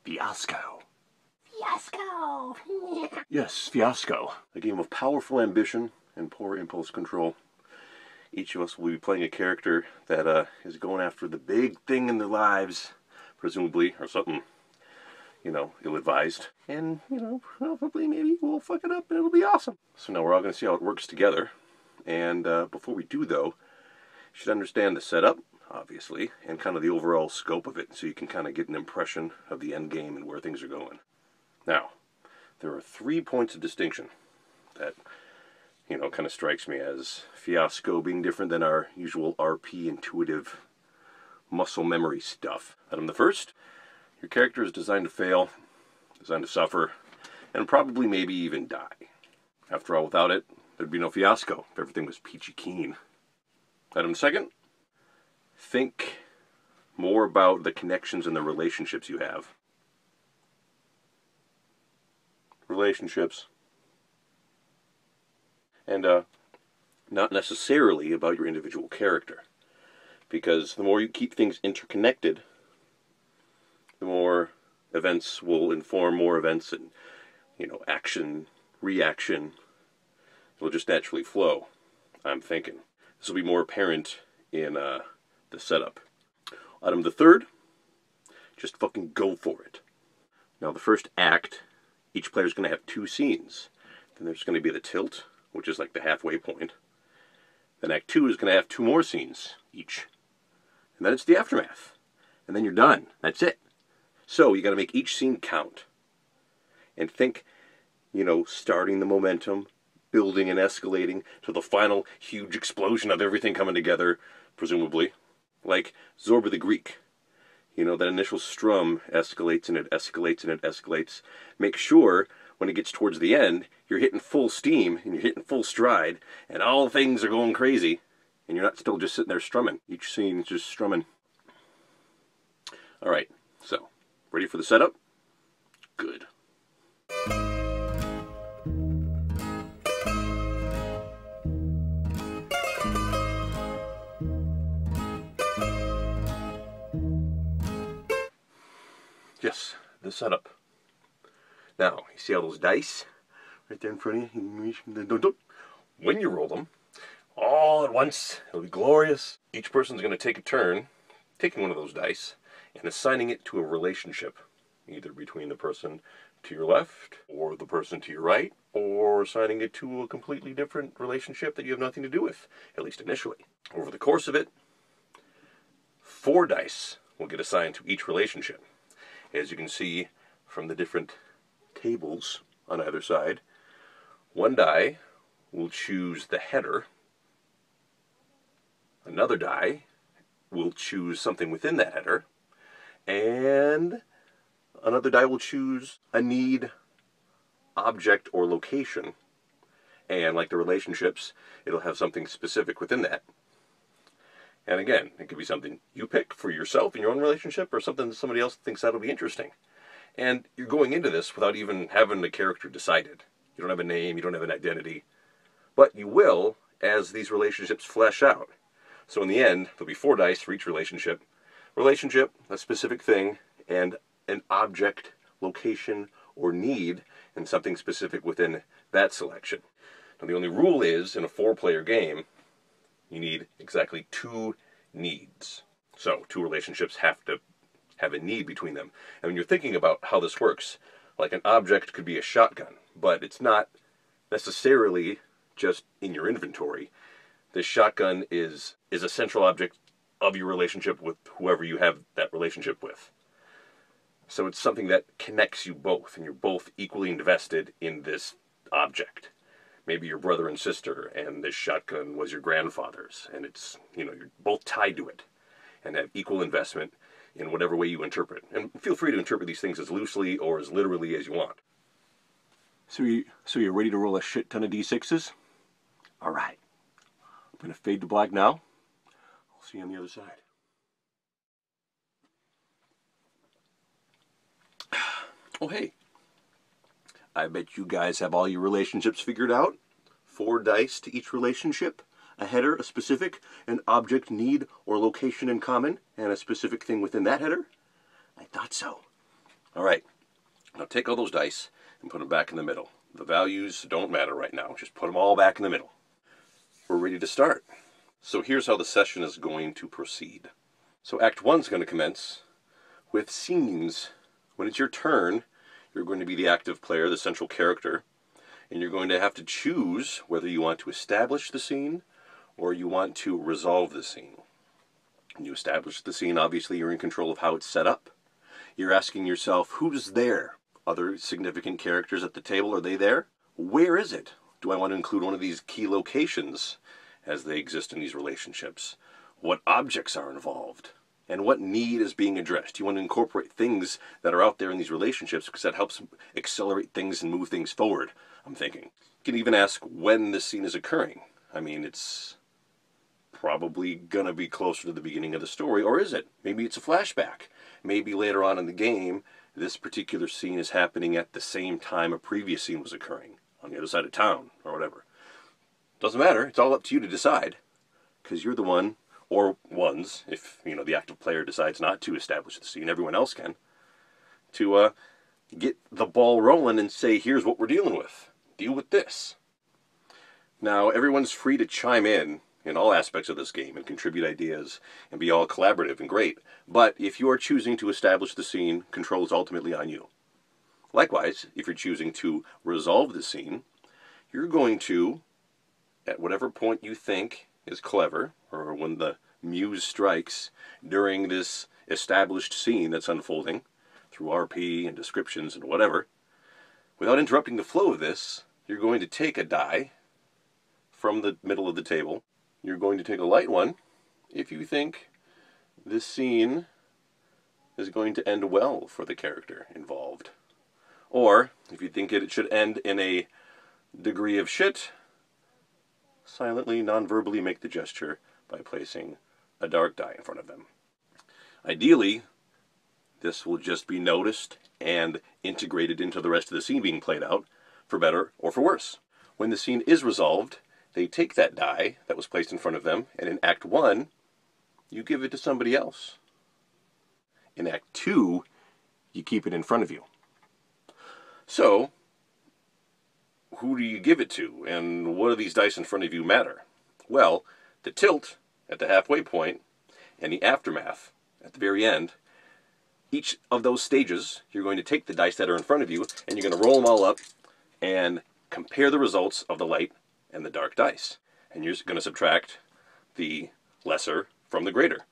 Fiasco. Fiasco! Yes, Fiasco. A game of powerful ambition and poor impulse control. Each of us will be playing a character that is going after the big thing in their lives, presumably, or something, ill-advised. And, probably maybe we'll fuck it up and it'll be awesome. So now we're all going to see how it works together. And before we do, though, you should understand the setup, obviously, and kind of the overall scope of it, so you can kind of get an impression of the end game and where things are going. Now, there are 3 points of distinction that, kind of strikes me as Fiasco being different than our usual RP intuitive muscle memory stuff. The first, your character is designed to fail, designed to suffer, and probably maybe even die. After all, without it, there'd be no Fiasco if everything was peachy keen. Second, think more about the connections and the relationships you have. Relationships. And not necessarily about your individual character. Because the more you keep things interconnected, the more events will inform more events and, action, reaction. It'll just naturally flow, I'm thinking. This will be more apparent in the setup. The third, just fucking go for it. Now the first act, each player is going to have 2 scenes. Then there's going to be the tilt, which is like the halfway point. Then Act 2 is going to have 2 more scenes each. And then it's the aftermath. And then you're done. That's it. So you got to make each scene count. And think, starting the momentum, building and escalating to the final huge explosion of everything coming together, presumably. Like Zorba the Greek. That initial strum escalates and it escalates and it escalates. Make sure when it gets towards the end, you're hitting full steam and you're hitting full stride and all things are going crazy and you're not still just sitting there strumming. Each scene is just strumming. Alright, so, ready for the setup? Good. Yes, the setup. Now, you see all those dice right there in front of you? When you roll them, all at once, it'll be glorious. Each person's going to take a turn taking one of those dice and assigning it to a relationship, either between the person to your left or the person to your right, or assigning it to a completely different relationship that you have nothing to do with, at least initially. Over the course of it, 4 dice will get assigned to each relationship. As you can see from the different tables on either side, 1 die will choose the header, another die will choose something within that header, and another die will choose a need, object, or location. And like the relationships, it'll have something specific within that. And again, it could be something you pick for yourself in your own relationship, or something that somebody else thinks that'll be interesting. And you're going into this without even having the character decided. You don't have a name, you don't have an identity. But you will as these relationships flesh out. So in the end, there'll be 4 dice for each relationship. Relationship, a specific thing, and an object, location, or need, and something specific within that selection. Now the only rule is, in a 4-player game, you need exactly 2 needs. So 2 relationships have to have a need between them. And when you're thinking about how this works, like an object could be a shotgun, but it's not necessarily just in your inventory. This shotgun is a central object of your relationship with whoever you have that relationship with. So it's something that connects you both, and you're both equally invested in this object. Maybe you're brother and sister, and this shotgun was your grandfather's, and it's, you're both tied to it. and have equal investment in whatever way you interpret. And feel free to interpret these things as loosely or as literally as you want. So you're ready to roll a shit ton of d6s? All right. I'm going to fade to black now. I'll see you on the other side. Oh, hey. I bet you guys have all your relationships figured out. 4 dice to each relationship, a header, a specific, an object, need, or location in common, and a specific thing within that header? I thought so. All right. Now take all those dice and put them back in the middle. The values don't matter right now. Just put them all back in the middle. We're ready to start. So here's how the session is going to proceed. So Act 1 is going to commence with scenes. When it's your turn, you're going to be the active player, the central character, and you're going to have to choose whether you want to establish the scene or you want to resolve the scene. When you establish the scene, obviously you're in control of how it's set up. You're asking yourself, who's there? Other significant characters at the table, are they there? Where is it? Do I want to include one of these key locations as they exist in these relationships? What objects are involved? And what need is being addressed? You want to incorporate things that are out there in these relationships because that helps accelerate things and move things forward, I'm thinking. You can even ask when this scene is occurring. I mean, it's probably going to be closer to the beginning of the story, or is it? Maybe it's a flashback. Maybe later on in the game, this particular scene is happening at the same time a previous scene was occurring on the other side of town, or whatever. Doesn't matter. It's all up to you to decide, because you're the one, or ones, if the active player decides not to establish the scene, everyone else can, to get the ball rolling and say, here's what we're dealing with. Deal with this. Now, everyone's free to chime in all aspects of this game and contribute ideas and be all collaborative and great. But if you are choosing to establish the scene, control is ultimately on you. Likewise, if you're choosing to resolve the scene, you're going to, at whatever point you think is clever, or when the muse strikes during this established scene that's unfolding through RP and descriptions and whatever, without interrupting the flow of this, you're going to take a die from the middle of the table. You're going to take a light one if you think this scene is going to end well for the character involved. Or, if you think it should end in a degree of shit, silently, non-verbally make the gesture by placing a dark die in front of them. Ideally, this will just be noticed and integrated into the rest of the scene being played out, for better or for worse. When the scene is resolved, they take that die that was placed in front of them, and in Act 1, you give it to somebody else. In Act 2, you keep it in front of you. So, who do you give it to, and what do these dice in front of you matter? Well, the tilt at the halfway point and the aftermath at the very end, each of those stages, you're going to take the dice that are in front of you, and you're going to roll them all up and compare the results of the light and the dark dice. And you're going to subtract the lesser from the greater.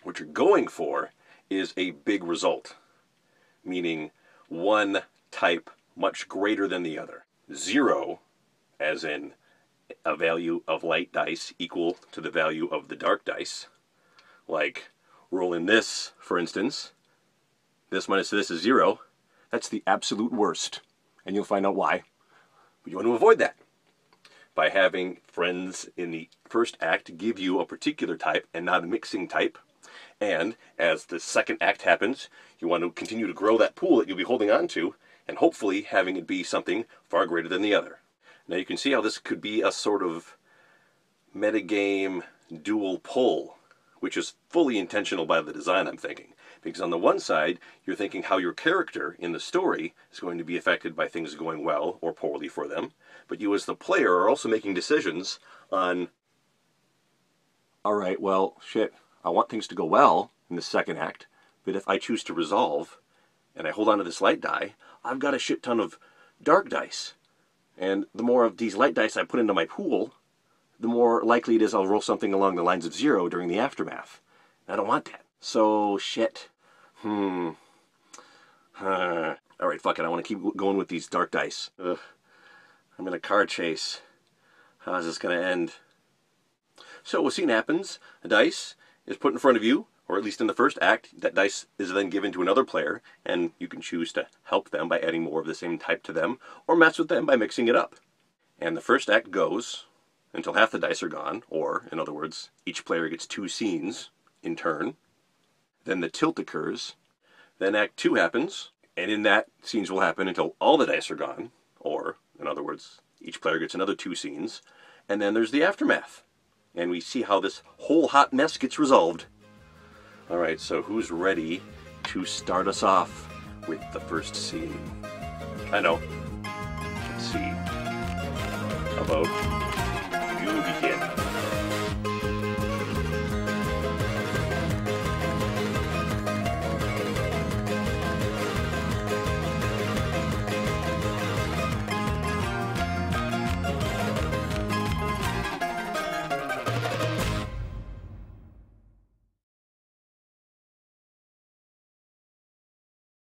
What you're going for is a big result, meaning one type much greater than the other. 0, as in a value of light dice equal to the value of the dark dice. Like, rolling this, for instance, this minus this is 0. That's the absolute worst, and you'll find out why. But you want to avoid that by having friends in the first act give you a particular type and not a mixing type. And as the second act happens, you want to continue to grow that pool that you'll be holding on to, and hopefully having it be something far greater than the other. Now you can see how this could be a sort of metagame dual pull, which is fully intentional by the design, I'm thinking. Because on the one side, you're thinking how your character in the story is going to be affected by things going well or poorly for them, but you as the player are also making decisions on, all right, well, shit, I want things to go well in the second act, but if I choose to resolve, and I hold on to this light die, I've got a shit ton of dark dice. And the more of these light dice I put into my pool, the more likely it is I'll roll something along the lines of 0 during the aftermath. I don't want that. So, shit. Alright, fuck it. I want to keep going with these dark dice. I'm in a car chase. How's this going to end? So a scene happens. A dice is put in front of you, or at least in the first act, that dice is then given to another player, and you can choose to help them by adding more of the same type to them, or mess with them by mixing it up. And the first act goes until half the dice are gone, or, in other words, each player gets 2 scenes in turn. Then the tilt occurs. Then Act 2 happens, and in that, scenes will happen until all the dice are gone, or, in other words, each player gets another 2 scenes. And then there's the aftermath, and we see how this whole hot mess gets resolved. Alright, so who's ready to start us off with the first scene? I know. Let's see. How about